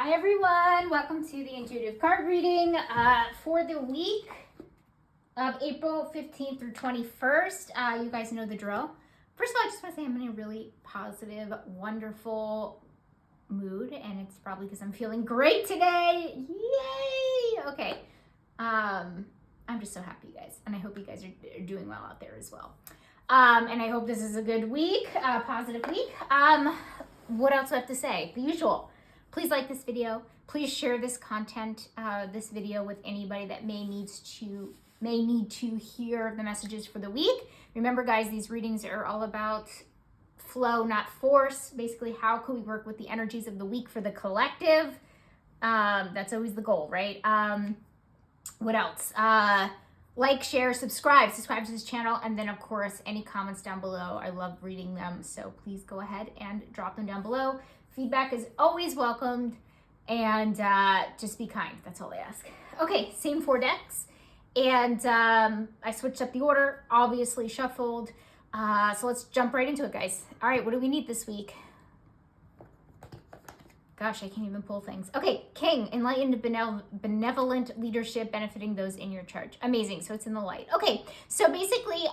Hi everyone, welcome to the intuitive card reading for the week of April 15th through 21st. You guys know the drill. First of all, I just want to say I'm in a really positive, wonderful mood, and it's probably because I'm feeling great today. Yay! Okay. I'm just so happy, you guys, and I hope you guys are doing well out there as well. And I hope this is a good week, positive week. What else do I have to say? The usual. Please like this video. Please share this content, this video with anybody that may need to hear the messages for the week. Remember, guys, these readings are all about flow, not force. Basically, how can we work with the energies of the week for the collective? That's always the goal, right? What else? Like, share, subscribe to this channel, and then of course any comments down below. I love reading them, so please go ahead and drop them down below. Feedback is always welcomed, and just be kind. That's all I ask. Okay, same 4 decks, and I switched up the order, obviously shuffled. So let's jump right into it, guys. All right, what do we need this week? Gosh, I can't even pull things. Okay, King, enlightened, benevolent leadership benefiting those in your charge. Amazing, so it's in the light. Okay, so basically,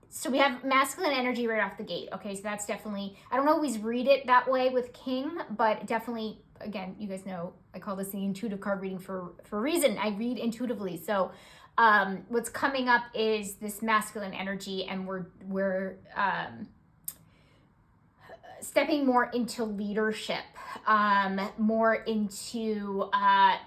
so we have masculine energy right off the gate. Okay, so that's definitely, I don't always read it that way with King, but definitely, again, you guys know, I call this the intuitive card reading for a reason. I read intuitively. So what's coming up is this masculine energy, and we're stepping more into leadership, more into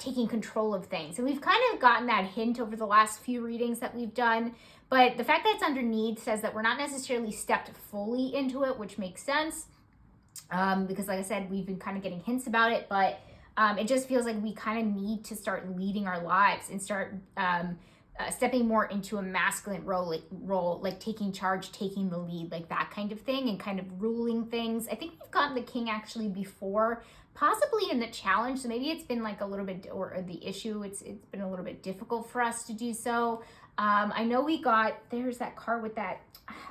taking control of things. And we've kind of gotten that hint over the last few readings that we've done, but the fact that it's underneath says that we're not necessarily stepped fully into it, which makes sense, because like I said, we've been kind of getting hints about it, but it just feels like we kind of need to start leading our lives and start stepping more into a masculine role, like taking charge, taking the lead, like that kind of thing, and kind of ruling things. I think we've gotten the King actually before, possibly in the challenge, so maybe it's been like a little bit, or the issue, it's been a little bit difficult for us to do so. I know we got, there's that card with that,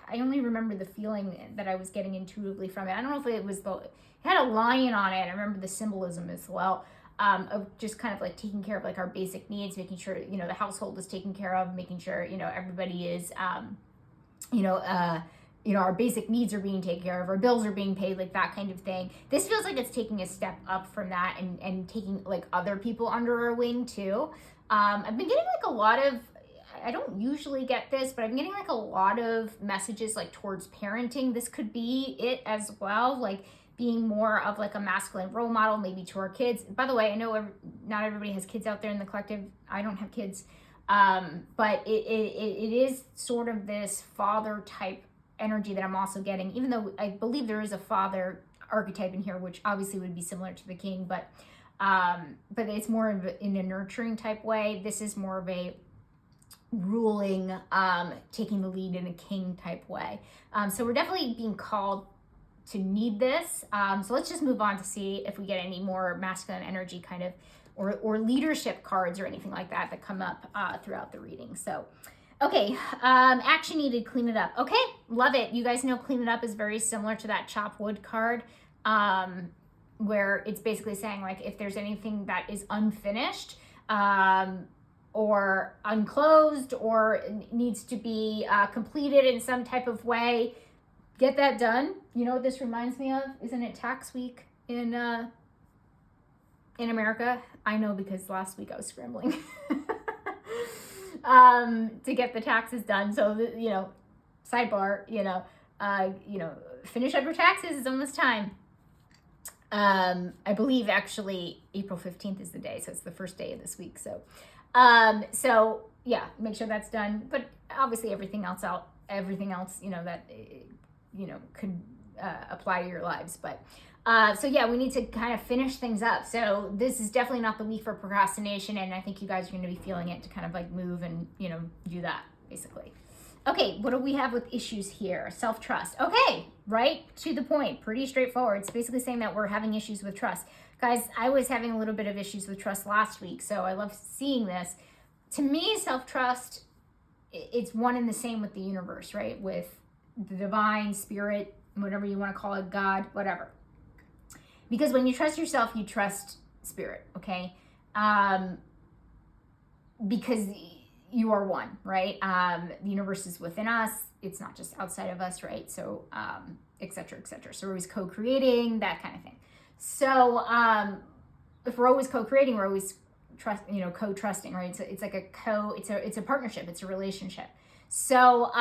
I only remember the feeling that I was getting intuitively from it. I don't know if it was it had a lion on it. I remember the symbolism as well. Of just kind of like taking care of like our basic needs, making sure, you know, the household is taken care of, making sure, you know, everybody is, our basic needs are being taken care of, our bills are being paid, like that kind of thing. This feels like it's taking a step up from that, and taking like other people under our wing too. I've been getting like a lot of, I don't usually get this, but I'm getting like a lot of messages like towards parenting. This could be it as well, like being more of like a masculine role model, maybe to our kids. By the way, I know not everybody has kids out there in the collective. I don't have kids, but it is sort of this father type energy that I'm also getting, even though I believe there is a father archetype in here, which obviously would be similar to the King, but it's more of in a nurturing type way. This is more of a ruling, taking the lead in a King type way. So we're definitely being called to need this. So let's just move on to see if we get any more masculine energy kind of, or leadership cards or anything like that that come up throughout the reading. So, okay, action needed, clean it up. Okay, love it. You guys know clean it up is very similar to that chop wood card, where it's basically saying like if there's anything that is unfinished, or unclosed, or needs to be completed in some type of way, get that done. You know what this reminds me of? Isn't it tax week in America? I know because last week I was scrambling to get the taxes done. So, sidebar, finish up your taxes. It's almost time. I believe actually April 15th is the day. So it's the first day of this week. So yeah, make sure that's done. But obviously everything else, that, could apply to your lives. But so yeah, we need to kind of finish things up. So this is definitely not the week for procrastination, and I think you guys are going to be feeling it to kind of like move and do that basically. Okay, what do we have with issues here? Self-trust. Okay, right to the point, pretty straightforward. It's basically saying that we're having issues with trust. Guys, I was having a little bit of issues with trust last week, so I love seeing this. To me, self-trust, it's one and the same with the universe, right? With the divine spirit, whatever you want to call it, God, whatever. Because when you trust yourself, you trust spirit, okay? Because you are one, right? The universe is within us. It's not just outside of us, right? So, et cetera, et cetera. So we're always co-creating, that kind of thing. So if we're always co-creating, we're always co-trusting, right? So it's like it's a partnership, it's a relationship. So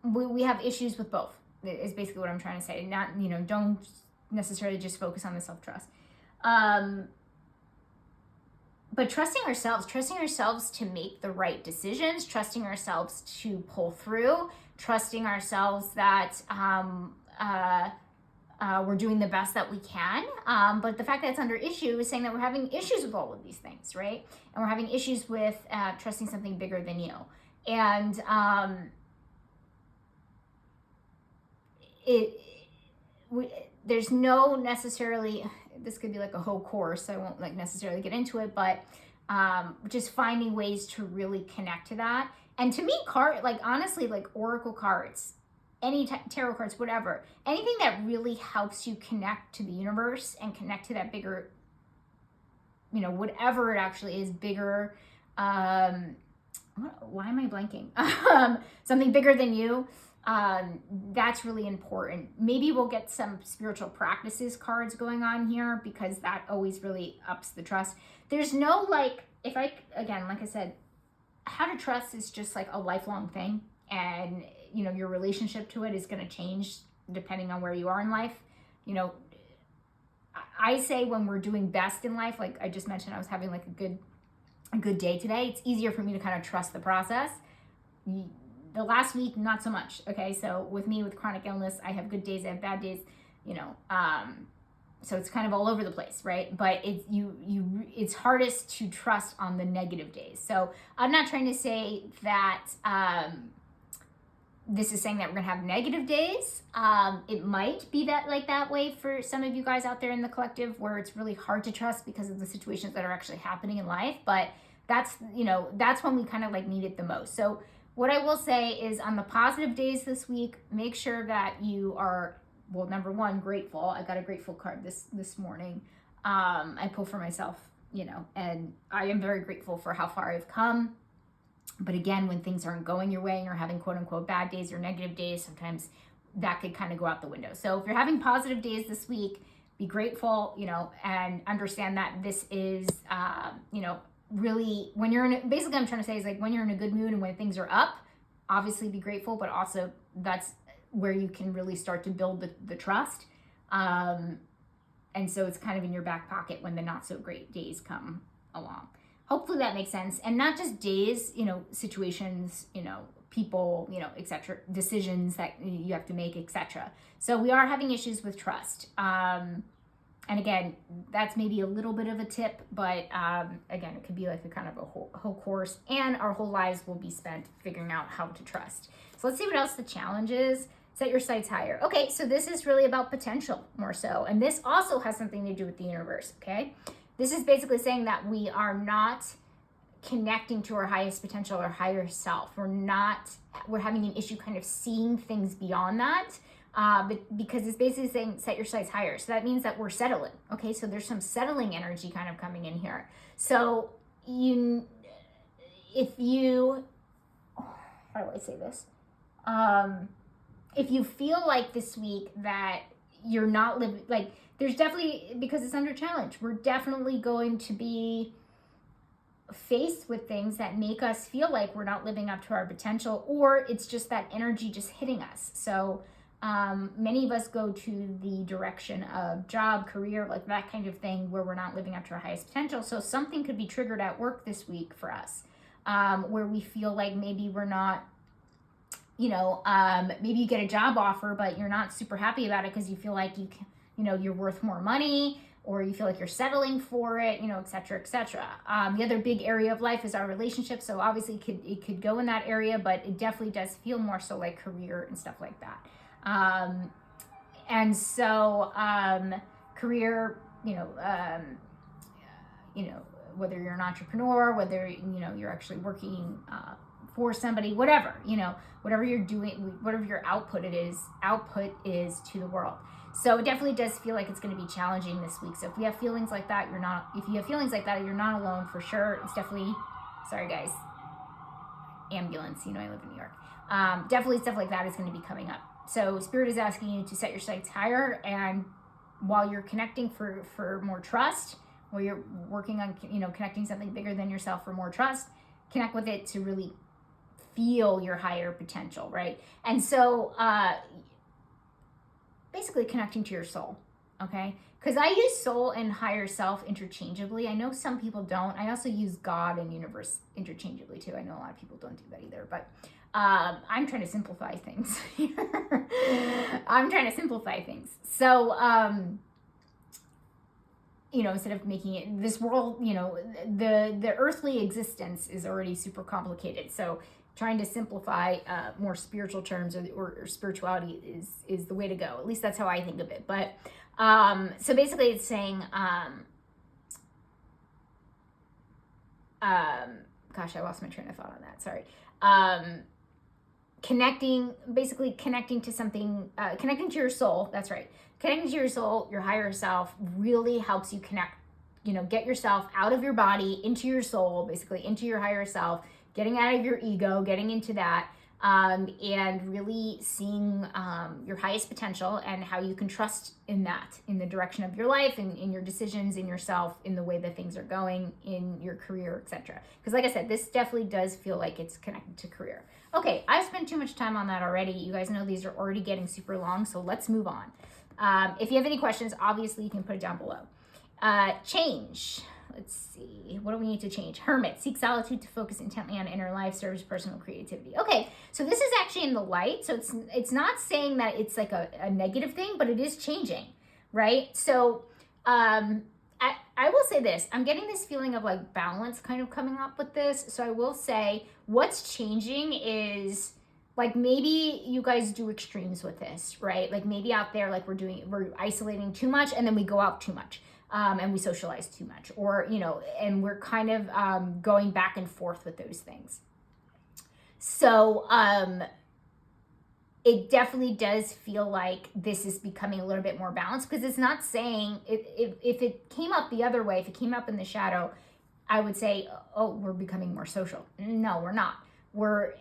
we have issues with both, is basically what I'm trying to say. Not, don't necessarily just focus on the self-trust. But trusting ourselves to make the right decisions, trusting ourselves to pull through, trusting ourselves that we're doing the best that we can. But the fact that it's under issue is saying that we're having issues with all of these things, right? And we're having issues with trusting something bigger than you. And there's no necessarily, this could be like a whole course, I won't necessarily get into it, but just finding ways to really connect to that. And to me, honestly, oracle cards, any tarot cards, whatever, anything that really helps you connect to the universe and connect to that bigger, whatever it actually is, bigger, why am I blanking? Something bigger than you. That's really important. Maybe we'll get some spiritual practices cards going on here, because that always really ups the trust. There's no like I said, how to trust is just like a lifelong thing, and your relationship to it is going to change depending on where you are in life. I say when we're doing best in life, like I just mentioned, I was having like a good day today. It's easier for me to kind of trust the process. The last week, not so much. Okay, so with me with chronic illness, I have good days, I have bad days, so it's kind of all over the place, right? But it's hardest to trust on the negative days. So I'm not trying to say that this is saying that we're gonna have negative days. It might be that way for some of you guys out there in the collective, where it's really hard to trust because of the situations that are actually happening in life. But that's when we kind of need it the most. So what I will say is, on the positive days this week, make sure that you are, well, number one, grateful. I got a grateful card this morning. I pulled for myself, and I am very grateful for how far I've come. But again, when things aren't going your way and you're having quote unquote bad days or negative days, sometimes that could kind of go out the window. So if you're having positive days this week, be grateful, and understand that this is, really, when you're basically I'm trying to say is when you're in a good mood and when things are up, obviously be grateful, but also that's where you can really start to build the trust. And so it's kind of in your back pocket when the not so great days come along. Hopefully that makes sense. And not just days, situations, people, etc., decisions that you have to make, etc. So we are having issues with trust. And again, that's maybe a little bit of a tip, but again, it could be like a kind of a whole course, and our whole lives will be spent figuring out how to trust. So let's see what else the challenge is. Set your sights higher. Okay, so this is really about potential more so, and this also has something to do with the universe, okay? This is basically saying that we are not connecting to our highest potential or higher self. We're having an issue kind of seeing things beyond that. But because it's basically saying set your sights higher. So that means that we're settling. Okay, so there's some settling energy kind of coming in here. So how do I say this? If you feel like this week that you're not living, there's definitely, because it's under challenge, we're definitely going to be faced with things that make us feel like we're not living up to our potential, or it's just that energy just hitting us. So many of us go to the direction of job, career, that kind of thing, where we're not living up to our highest potential. So something could be triggered at work this week for us, where we feel like maybe we're not, maybe you get a job offer, but you're not super happy about it because you feel like you're worth more money, or you feel like you're settling for it, et cetera, et cetera. The other big area of life is our relationship. So obviously it could go in that area, but it definitely does feel more so like career and stuff like that. And so, career, whether you're an entrepreneur, whether, you're actually working, for somebody, whatever you're doing, whatever your output is to the world. So it definitely does feel like it's going to be challenging this week. So if you have feelings like that, you're not alone for sure. It's definitely, sorry guys, ambulance, I live in New York. Definitely stuff like that is going to be coming up. So Spirit is asking you to set your sights higher, and while you're connecting for more trust, while you're working on, connecting something bigger than yourself for more trust, connect with it to really feel your higher potential, right? And so basically connecting to your soul, okay? Because I use soul and higher self interchangeably. I know some people don't. I also use God and universe interchangeably too. I know a lot of people don't do that either, but I'm trying to simplify things here. I'm trying to simplify things. So, instead of making it this world, the earthly existence is already super complicated. So trying to simplify more spiritual terms or spirituality is the way to go. At least that's how I think of it. But so basically it's saying, gosh, I lost my train of thought on that. Sorry. Connecting to something, connecting to your soul. That's right. Connecting to your soul, your higher self, really helps you connect, get yourself out of your body, into your soul, basically into your higher self, getting out of your ego, getting into that, and really seeing your highest potential and how you can trust in that, in the direction of your life, in your decisions, in yourself, in the way that things are going, in your career, etc. Because like I said, this definitely does feel like it's connected to career. Okay, I've spent too much time on that already. You guys know these are already getting super long, so let's move on. If you have any questions, obviously you can put it down below. Change. Let's see. What do we need to change? Hermit. Seek solitude to focus intently on inner life, service, personal creativity. Okay, so this is actually in the light. So it's not saying that it's like a negative thing, but it is changing, right? So I will say this. I'm getting this feeling of like balance kind of coming up with this. So I will say what's changing is like maybe you guys do extremes with this, right? Like maybe out there, like we're isolating too much and then we go out too much. And we socialize too much, or, and we're kind of going back and forth with those things. So it definitely does feel like this is becoming a little bit more balanced, because it's not saying, if it came up the other way, if it came up in the shadow, I would say, oh, we're becoming more social. No, we're not.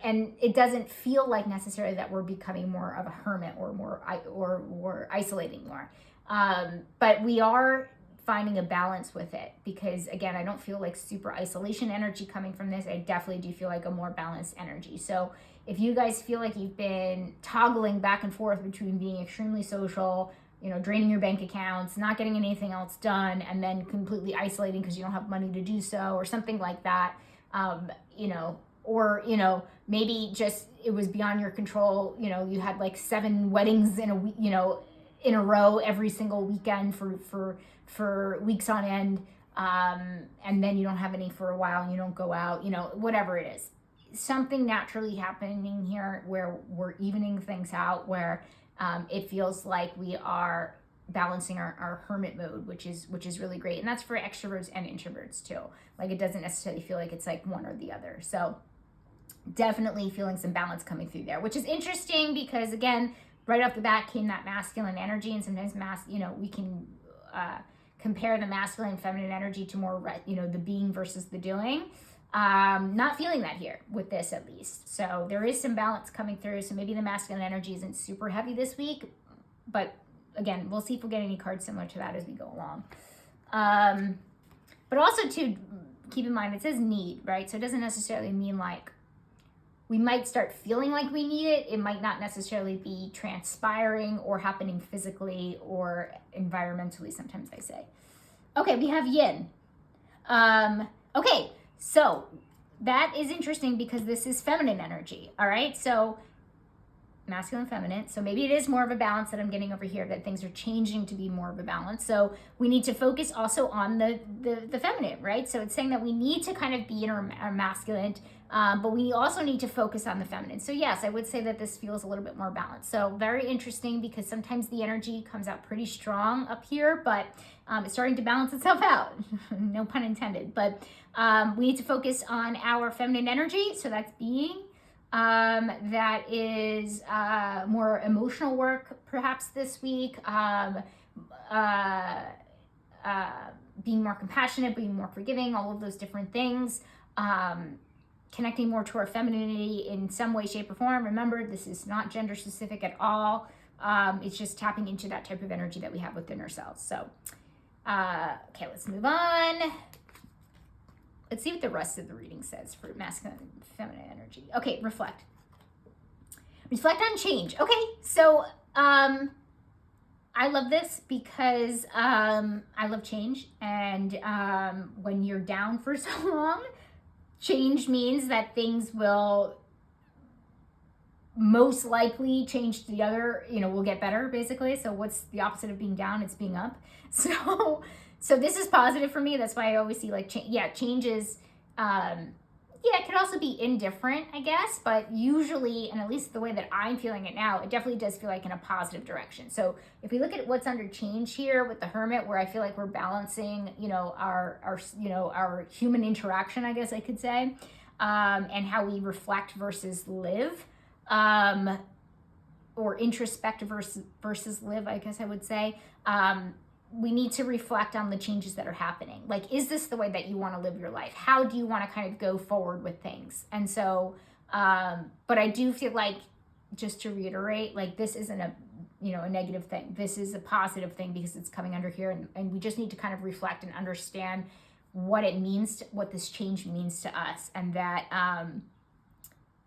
And it doesn't feel like necessarily that we're becoming more of a hermit or we're isolating more. But we are finding a balance with it, because again, I don't feel like super isolation energy coming from this. I definitely do feel like a more balanced energy. So if you guys feel like you've been toggling back and forth between being extremely social, draining your bank accounts, not getting anything else done, and then completely isolating because you don't have money to do so, or something like that, or maybe just it was beyond your control, you had like 7 weddings in a week, in a row every single weekend for weeks on end, and then you don't have any for a while and you don't go out, whatever it is. Something naturally happening here where we're evening things out, where it feels like we are balancing our hermit mode, which is really great. And that's for extroverts and introverts too. Like it doesn't necessarily feel like it's like one or the other. So definitely feeling some balance coming through there, which is interesting because again, right off the bat came that masculine energy, and sometimes we can compare the masculine and feminine energy to more, the being versus the doing. Not feeling that here with this, at least. So there is some balance coming through. So maybe the masculine energy isn't super heavy this week, but again, we'll see if we'll get any cards similar to that as we go along. But also to keep in mind, it says need, right? So it doesn't necessarily mean like we might start feeling like we need it. It might not necessarily be transpiring or happening physically or environmentally, sometimes I say. Okay, we have yin. Okay, so that is interesting because this is feminine energy, all right? So masculine, feminine. So maybe it is more of a balance that I'm getting over here, that things are changing to be more of a balance. So we need to focus also on the feminine, right? So it's saying that we need to kind of be in our masculine, but we also need to focus on the feminine. So yes, I would say that this feels a little bit more balanced. So very interesting, because sometimes the energy comes out pretty strong up here, but it's starting to balance itself out. No pun intended. But we need to focus on our feminine energy. So that's being. that is more emotional work perhaps this week. Being more compassionate, being more forgiving, all of those different things. Connecting more to our femininity in some way, shape, or form. Remember, this is not gender specific at all. It's just tapping into that type of energy that we have within ourselves. So, okay, let's move on. Let's see what the rest of the reading says for masculine and feminine energy. Okay, reflect. Reflect on change. Okay, so I love this because I love change. And when you're down for so long, change means that things will most likely change to the other, will get better basically. So what's the opposite of being down? It's being up. So this is positive for me. That's why I always see like, change is, it could also be indifferent, I guess, but usually, and at least the way that I'm feeling it now, it definitely does feel like in a positive direction. So if we look at what's under change here with the Hermit, where I feel like we're balancing, our human interaction, I guess I could say, and how we reflect versus live, or introspect versus live, I guess I would say. We need to reflect on the changes that are happening. Like, is this the way that you want to live your life? How do you want to kind of go forward with things? And so, but I do feel like, just to reiterate, like this isn't a negative thing. This is a positive thing because it's coming under here, and we just need to kind of reflect and understand what it means, what this change means to us, and that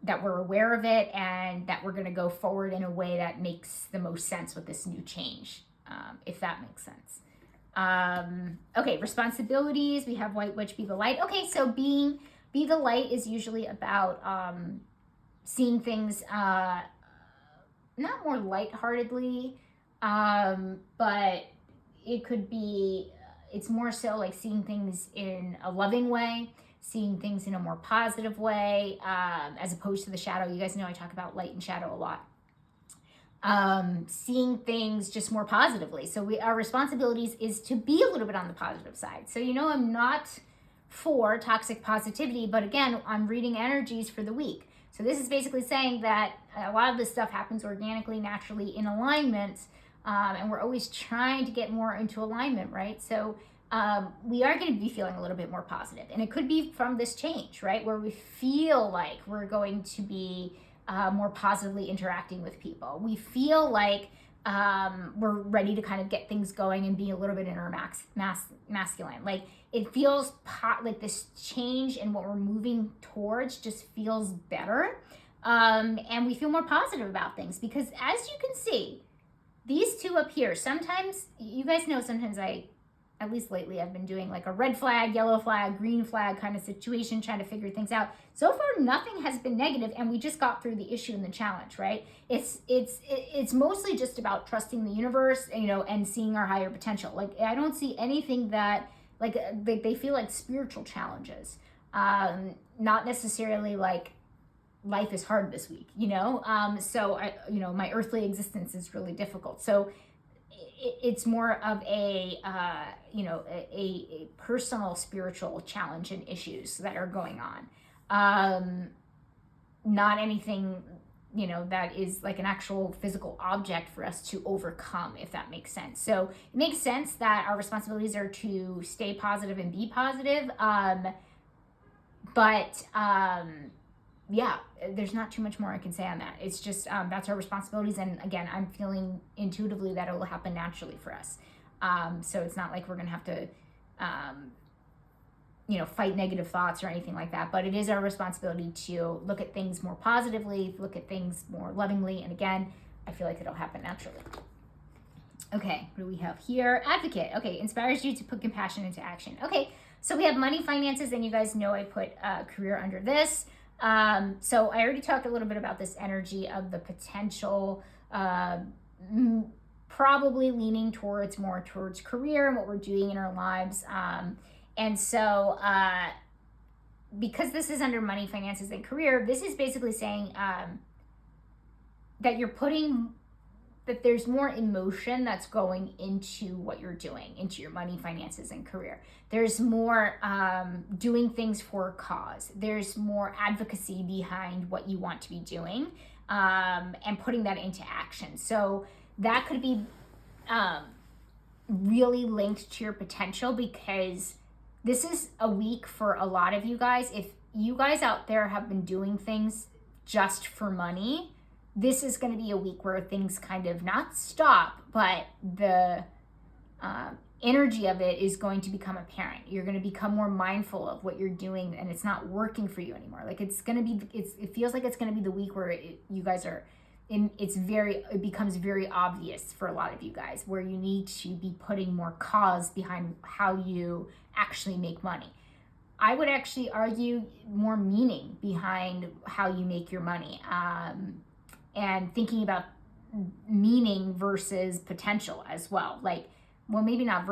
that we're aware of it, and that we're going to go forward in a way that makes the most sense with this new change. If that makes sense. Okay, responsibilities. We have White Witch, be the light. Okay, so be the light is usually about seeing things not more lightheartedly, but it could be, it's more so like seeing things in a loving way, seeing things in a more positive way, as opposed to the shadow. You guys know I talk about light and shadow a lot. Seeing things just more positively. So our responsibilities is to be a little bit on the positive side. So, I'm not for toxic positivity, but again, I'm reading energies for the week. So this is basically saying that a lot of this stuff happens organically, naturally, in alignment, and we're always trying to get more into alignment, right? So we are going to be feeling a little bit more positive, and it could be from this change, right? Where we feel like we're going to be more positively interacting with people. We feel like we're ready to kind of get things going and be a little bit in our masculine. Like it feels like this change and what we're moving towards just feels better. And we feel more positive about things because, as you can see, these two up here, sometimes, you guys know, sometimes at least lately, I've been doing like a red flag, yellow flag, green flag kind of situation, trying to figure things out. So far, nothing has been negative, and we just got through the issue and the challenge, right? It's mostly just about trusting the universe, and seeing our higher potential. Like, I don't see anything that, like, they feel like spiritual challenges, not necessarily like life is hard this week, So my earthly existence is really difficult. So it's more of a personal spiritual challenge and issues that are going on. Not anything, that is like an actual physical object for us to overcome, if that makes sense. So it makes sense that our responsibilities are to stay positive and be positive. But there's not too much more I can say on that. It's just, that's our responsibilities. And again, I'm feeling intuitively that it will happen naturally for us. So it's not like we're going to have to, fight negative thoughts or anything like that. But it is our responsibility to look at things more positively, look at things more lovingly. And again, I feel like it'll happen naturally. Okay, what do we have here? Advocate. Okay, inspires you to put compassion into action. Okay, so we have money, finances, and you guys know I put career under this. So I already talked a little bit about this energy of the potential, probably leaning more towards career and what we're doing in our lives. And so, because this is under money, finances, and career, this is basically saying, that you're putting that there's more emotion that's going into what you're doing, into your money, finances, and career. There's more doing things for a cause. There's more advocacy behind what you want to be doing, and putting that into action. So that could be really linked to your potential, because this is a week for a lot of you guys. If you guys out there have been doing things just for money, this is going to be a week where things kind of not stop, but the energy of it is going to become apparent. You're going to become more mindful of what you're doing, and it's not working for you anymore. Like it's going to be, it feels like it's going to be the week where you guys are it becomes very obvious for a lot of you guys where you need to be putting more cause behind how you actually make money. I would actually argue more meaning behind how you make your money, and thinking about meaning versus potential as well. Like, well, maybe not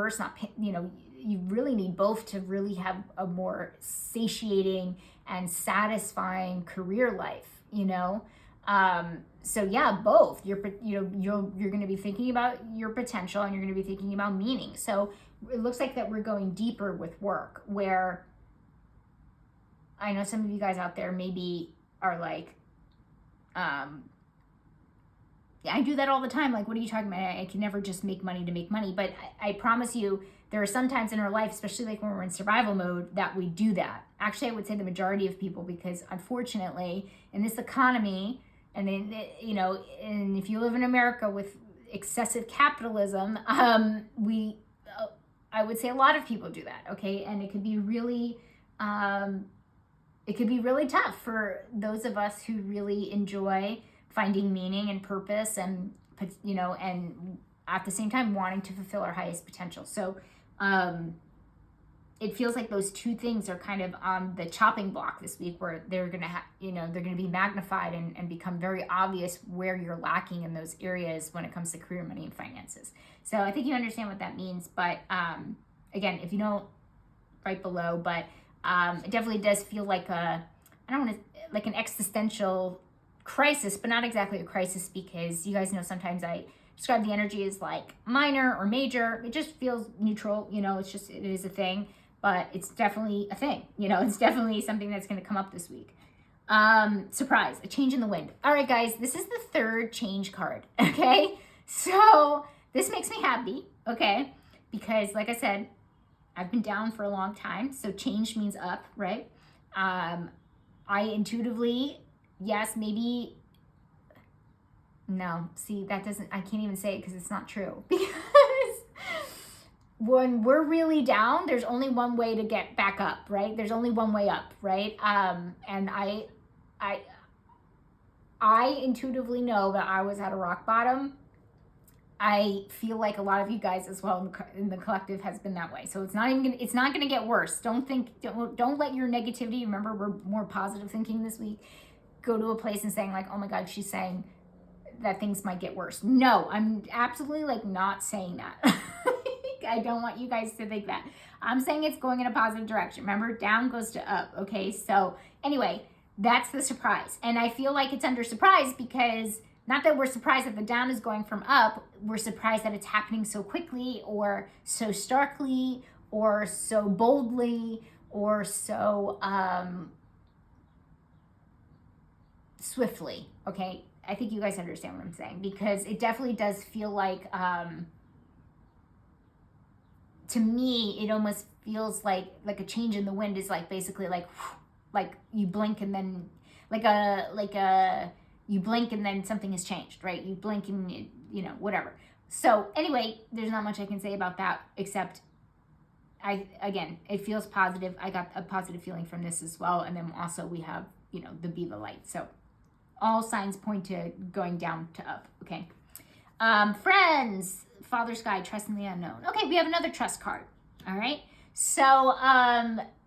you really need both to really have a more satiating and satisfying career life, So yeah, both. You're going to be thinking about your potential, and you're going to be thinking about meaning. So it looks like that we're going deeper with work, where I know some of you guys out there maybe are like, I do that all the time. Like, what are you talking about? I can never just make money to make money. But I promise you, there are some times in our life, especially like when we're in survival mode, that we do that. Actually, I would say the majority of people, because unfortunately, in this economy, and and if you live in America with excessive capitalism, I would say a lot of people do that. Okay, and it could be really tough for those of us who really enjoy finding meaning and purpose, and and at the same time wanting to fulfill our highest potential. So it feels like those two things are kind of on the chopping block this week, where they're gonna they're gonna be magnified and become very obvious where you're lacking in those areas when it comes to career, money, and finances. So I think you understand what that means. But again, if you don't, right below. But it definitely does feel like like an existential crisis, but not exactly a crisis, because you guys know sometimes I describe the energy as like minor or major. It just feels neutral, it is a thing, but it's definitely a thing, it's definitely something that's going to come up this week. Surprise, a change in the wind. All right, guys, this is the third change card, okay? So this makes me happy, okay? Because like I said, I've been down for a long time, so change means up, right? I intuitively, yes, maybe, no, see, I can't even say it because it's not true. Because when we're really down, there's only one way to get back up, right? There's only one way up, right? And I intuitively know that I was at a rock bottom. I feel like a lot of you guys as well in the collective has been that way. So it's not going to get worse. Don't let your negativity, remember, we're more positive thinking this week, go to a place and saying like, oh my God, she's saying that things might get worse. No, I'm absolutely not saying that. I don't want you guys to think that. I'm saying it's going in a positive direction. Remember, down goes to up. Okay. So anyway, that's the surprise. And I feel like it's under surprise because not that we're surprised that the down is going from up, we're surprised that it's happening so quickly or so starkly or so boldly or so swiftly, okay? I think you guys understand what I'm saying, because it definitely does feel like, to me, it almost feels like a change in the wind is like basically like you blink and then you blink and then something has changed, right? You blink and whatever. So anyway, there's not much I can say about that, except it feels positive. I got a positive feeling from this as well. And then also we have, the Be the Light. So all signs point to going down to up, okay? Friends, Father Sky, trust in the unknown. Okay, we have another trust card, all right? So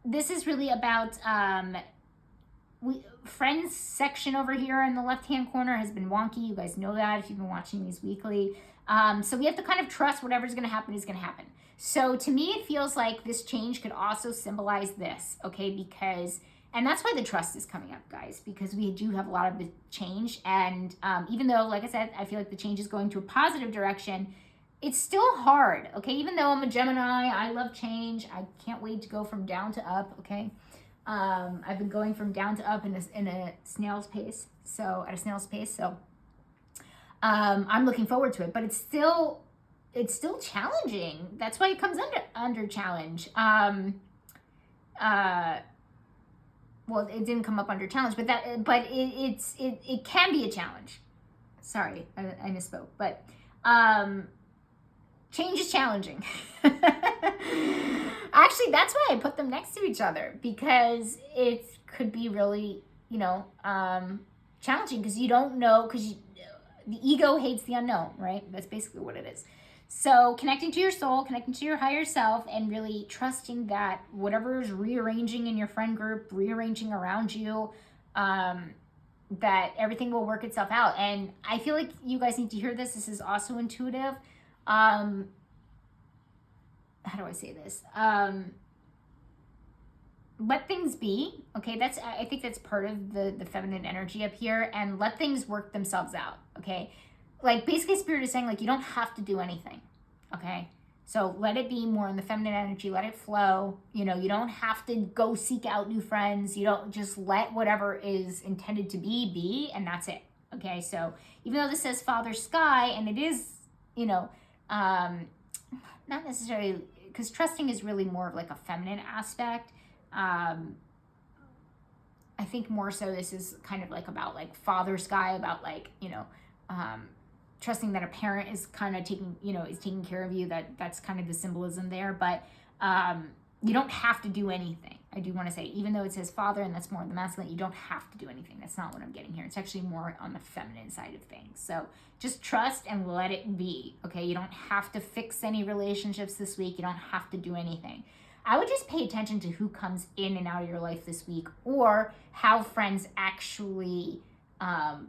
this is really about, friends section over here in the left-hand corner has been wonky. You guys know that if you've been watching these weekly. So we have to kind of trust whatever's going to happen is going to happen. So to me, it feels like this change could also symbolize this, okay? Because And that's why the trust is coming up, guys, because we do have a lot of the change. And even though, like I said, I feel like the change is going to a positive direction, it's still hard, okay? Even though I'm a Gemini, I love change. I can't wait to go from down to up, okay? I've been going from down to up in a snail's pace. So at a snail's pace. So I'm looking forward to it, but it's still challenging. That's why it comes under challenge. Well, it didn't come up under challenge, but it can be a challenge. Sorry, I misspoke. But change is challenging. Actually, that's why I put them next to each other, because it could be really, challenging, because you don't know, the ego hates the unknown, right? That's basically what it is. So connecting to your soul, connecting to your higher self, and really trusting that whatever is rearranging in your friend group, rearranging around you, that everything will work itself out. And I feel like you guys need to hear this. This is also intuitive. How do I say this? Let things be, okay? I think that's part of the feminine energy up here, and let things work themselves out, okay? Like, basically Spirit is saying, like, you don't have to do anything, okay? So let it be more in the feminine energy, let it flow. You don't have to go seek out new friends. You don't, just let whatever is intended to be, and that's it, okay? So even though this says Father Sky, and it is, not necessarily, because trusting is really more of like a feminine aspect. I think more so this is kind of like about like Father Sky, about like, trusting that a parent is kind of taking care of you. That's kind of the symbolism there. But you don't have to do anything. I do want to say, even though it says father, and that's more the masculine, you don't have to do anything. That's not what I'm getting here. It's actually more on the feminine side of things. So just trust and let it be, okay? You don't have to fix any relationships this week. You don't have to do anything. I would just pay attention to who comes in and out of your life this week, or how friends actually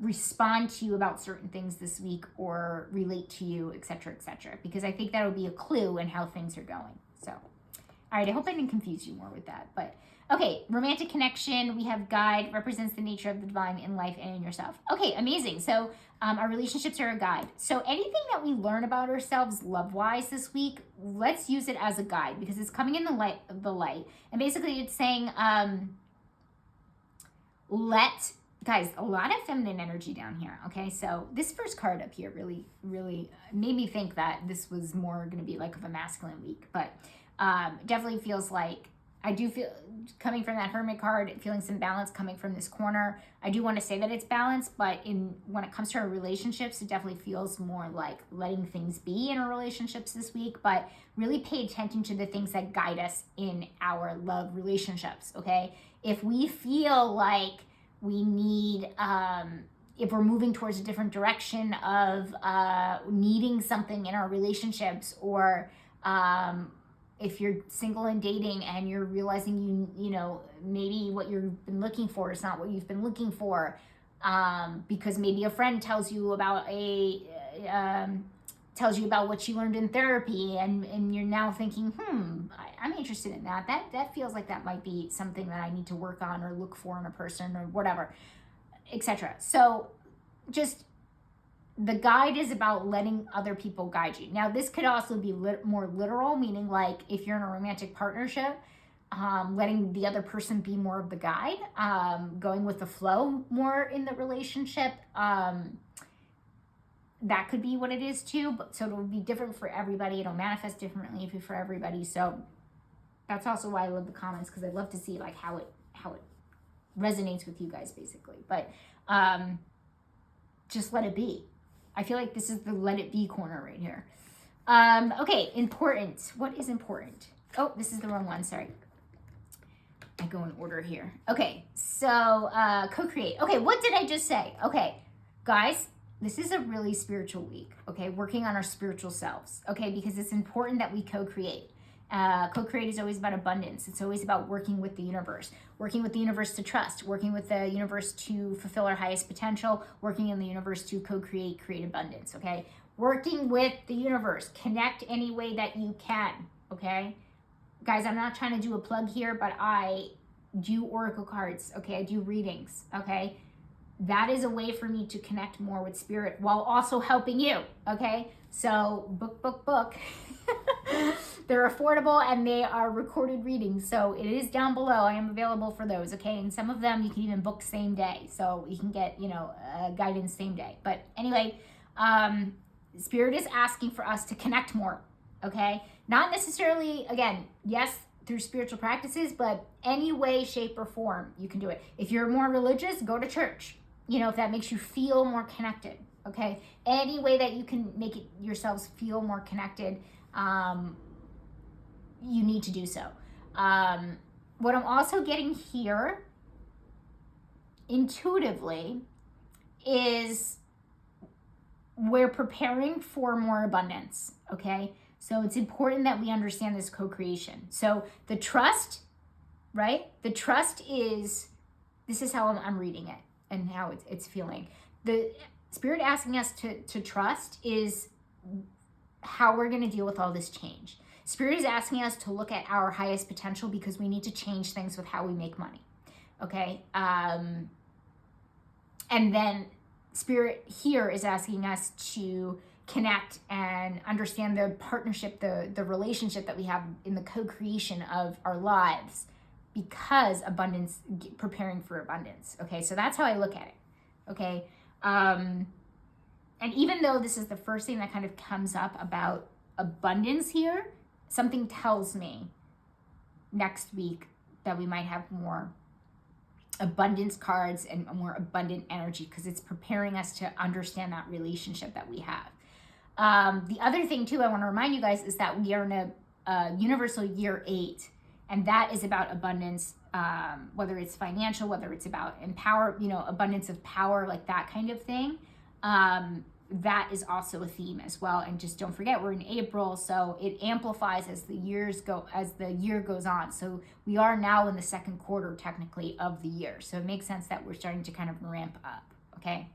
respond to you about certain things this week, or relate to you, etc., because I think that would be a clue in how things are going. So, all right, I hope I didn't confuse you more with that. But, okay, romantic connection, we have guide, represents the nature of the divine in life and in yourself. Okay, amazing. So our relationships are a guide. So anything that we learn about ourselves love-wise this week, let's use it as a guide, because it's coming in the light. And basically it's saying, guys, a lot of feminine energy down here, okay? So this first card up here really, really made me think that this was more going to be like of a masculine week. But definitely feels like, I do feel, coming from that Hermit card, feeling some balance coming from this corner. I do want to say that it's balanced, but when it comes to our relationships, it definitely feels more like letting things be in our relationships this week. But really pay attention to the things that guide us in our love relationships, okay? If we feel like we need, if we're moving towards a different direction of needing something in our relationships, or if you're single and dating and you're realizing maybe what you've been looking for is not what you've been looking for, because maybe a friend tells you about what she learned in therapy, and you're now thinking, I'm interested in that. That feels like that might be something that I need to work on or look for in a person, or whatever, etc. So just, the guide is about letting other people guide you. Now, this could also be more literal, meaning like if you're in a romantic partnership, letting the other person be more of the guide, going with the flow more in the relationship. That could be what it is too. But so it'll be different for everybody. It'll manifest differently for everybody. So that's also why I love the comments, because I love to see like how it resonates with you guys, basically. But just let it be. I feel like this is the let it be corner right here. Okay, important. What is important? Oh, this is the wrong one. Sorry. I go in order here. Okay, so co-create. Okay, what did I just say? Okay, guys, this is a really spiritual week. Okay, working on our spiritual selves. Okay, because it's important that we co-create. Co-create is always about abundance. It's always about working with the universe to trust, working with the universe to fulfill our highest potential, working in the universe to co-create, create abundance, okay? Working with the universe, connect any way that you can, okay? Guys, I'm not trying to do a plug here, but I do oracle cards, okay? I do readings, okay? That is a way for me to connect more with spirit while also helping you, okay? So book. They're affordable and they are recorded readings. So it is down below. I am available for those, okay? And some of them you can even book same day. So you can get, guidance same day. But anyway, Spirit is asking for us to connect more, okay? Not necessarily, again, yes, through spiritual practices, but any way, shape, or form you can do it. If you're more religious, go to church. If that makes you feel more connected, okay? Any way that you can make it yourselves feel more connected, you need to do so. What I'm also getting here intuitively is we're preparing for more abundance, okay? So it's important that we understand this co-creation. So the trust, right? The trust is, this is how I'm reading it and how it's feeling. The Spirit asking us to trust is how we're going to deal with all this change. Spirit is asking us to look at our highest potential because we need to change things with how we make money, okay? And then Spirit here is asking us to connect and understand the partnership, the relationship that we have in the co-creation of our lives, because abundance, preparing for abundance, okay? So that's how I look at it, okay? And even though this is the first thing that kind of comes up about abundance here, something tells me next week that we might have more abundance cards and more abundant energy, because it's preparing us to understand that relationship that we have. The other thing too, I want to remind you guys is that we are in a universal year 8, and that is about abundance, whether it's financial, whether it's about abundance of power, like that kind of thing. That is also a theme as well. And just don't forget, we're in April, so it amplifies as the year goes on. So we are now in the second quarter technically of the year. So it makes sense that we're starting to kind of ramp up. Okay.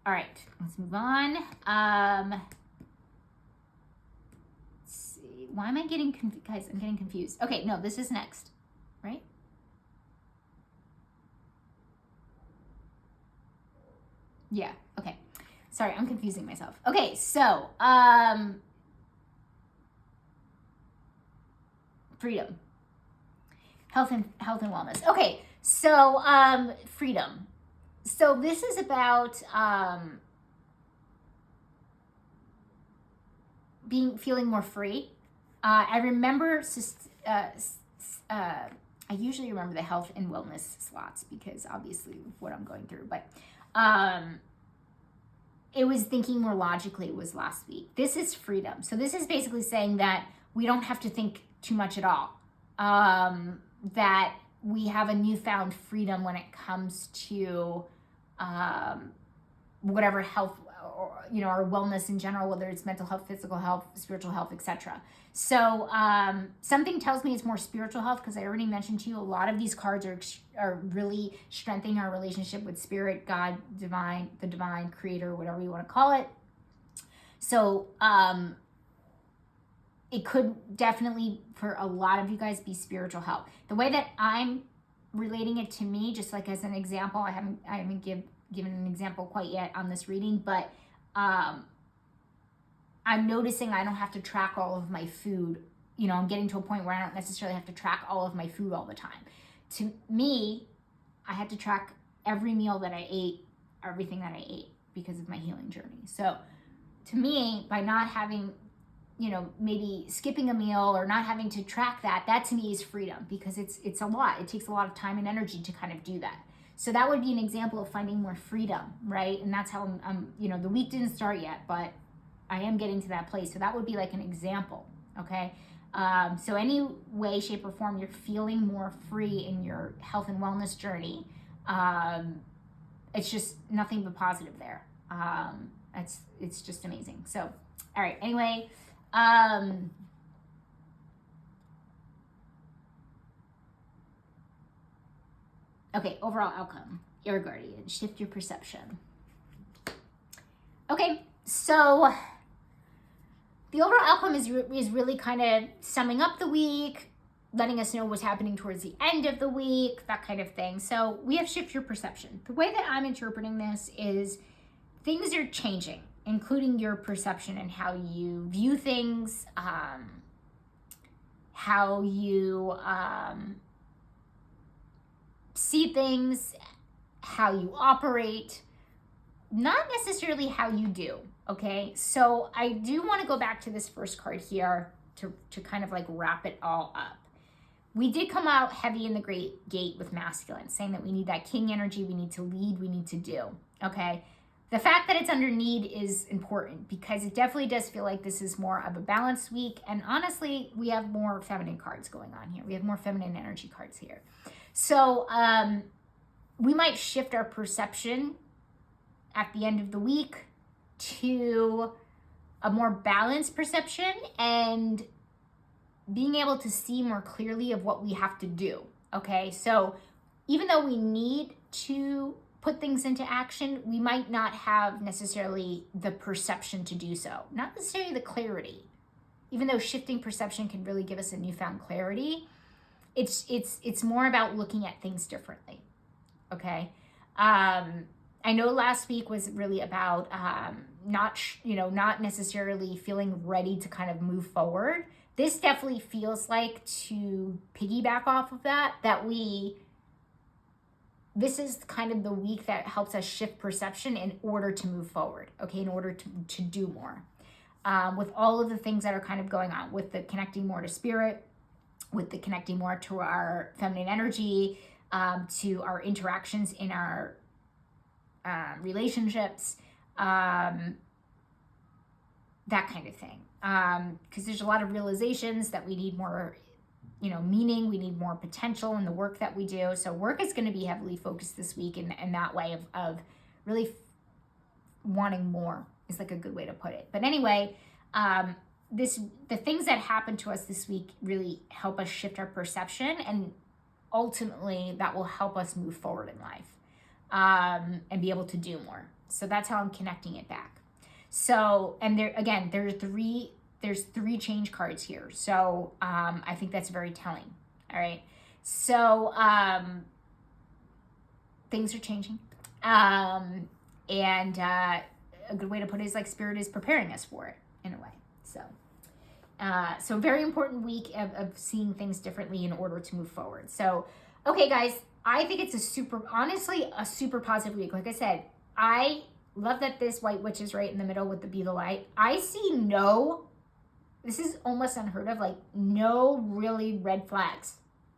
All right, let's move on. Let's see. Why am I getting confused? Guys, I'm getting confused. Okay, no, this is next, right? Yeah, okay. Sorry, I'm confusing myself. Okay, so, freedom. Health and wellness. Okay, so, freedom. So this is about, feeling more free. I remember, I usually remember the health and wellness slots because obviously what I'm going through, but, it was thinking more logically was last week. This is freedom. So this is basically saying that we don't have to think too much at all. That we have a newfound freedom when it comes to whatever health or our wellness in general, whether it's mental health, physical health, spiritual health, etc. So something tells me it's more spiritual health, because I already mentioned to you a lot of these cards are really strengthening our relationship with spirit, God, divine, the divine, creator, whatever you want to call it. So it could definitely, for a lot of you guys, be spiritual health. The way that I'm relating it to me, just like as an example, I haven't given an example quite yet on this reading, but I'm noticing I don't have to track all of my food. I'm getting to a point where I don't necessarily have to track all of my food all the time. To me, I had to track every meal that I ate, everything that I ate, because of my healing journey. So to me, by not having, maybe skipping a meal or not having to track that to me is freedom, because it's a lot. It takes a lot of time and energy to kind of do that. So that would be an example of finding more freedom, right? And that's how I'm the week didn't start yet, but I am getting to that place. So that would be like an example, okay? So any way, shape, or form you're feeling more free in your health and wellness journey, it's just nothing but positive there. It's just amazing. So, all right, anyway, okay, overall outcome, your guardian, shift your perception. Okay, so the overall outcome is really kind of summing up the week, letting us know what's happening towards the end of the week, that kind of thing. So we have shift your perception. The way that I'm interpreting this is things are changing, including your perception and how you view things, how you see things, how you operate, not necessarily how you do, okay? So I do want to go back to this first card here to kind of like wrap it all up. We did come out heavy in the Great Gate with masculine, saying that we need that king energy, we need to lead, we need to do, okay? The fact that it's under need is important because it definitely does feel like this is more of a balanced week. And honestly, we have more feminine cards going on here. We have more feminine energy cards here. So we might shift our perception at the end of the week to a more balanced perception and being able to see more clearly of what we have to do, okay? So even though we need to put things into action, we might not have necessarily the perception to do so, not necessarily the clarity. Even though shifting perception can really give us a newfound clarity, it's more about looking at things differently, okay? I know last week was really about not necessarily feeling ready to kind of move forward. This definitely feels like, to piggyback off of that this is kind of the week that helps us shift perception in order to move forward, okay, in order to do more. With all of the things that are kind of going on, with the connecting more to spirit, with the connecting more to our feminine energy, to our interactions in our relationships, that kind of thing. Because there's a lot of realizations that we need more, meaning, we need more potential in the work that we do. So work is going to be heavily focused this week in that way of really wanting more is like a good way to put it. But anyway, the things that happen to us this week really help us shift our perception, and ultimately that will help us move forward in life, and be able to do more. So that's how I'm connecting it back. So, and there's three change cards here. So I think that's very telling. All right. So things are changing. And a good way to put it is like spirit is preparing us for it in a way. So very important week of seeing things differently in order to move forward. So, okay, guys, I think it's a super positive week. Like I said, I love that this White Witch is right in the middle with the Be the Light. I see this is almost unheard of, like no really red flags,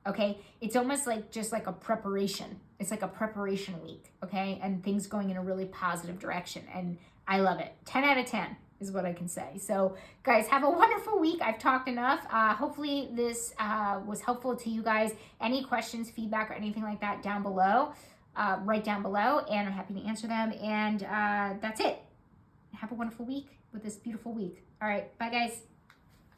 okay? It's almost like just like a preparation. It's like a preparation week, okay? And things going in a really positive direction. And I love it. 10 out of 10 is what I can say. So guys, have a wonderful week. I've talked enough. Hopefully this was helpful to you guys. Any questions, feedback, or anything like that down below, right down below, and I'm happy to answer them. And that's it. Have a wonderful week with this beautiful week. All right, bye guys.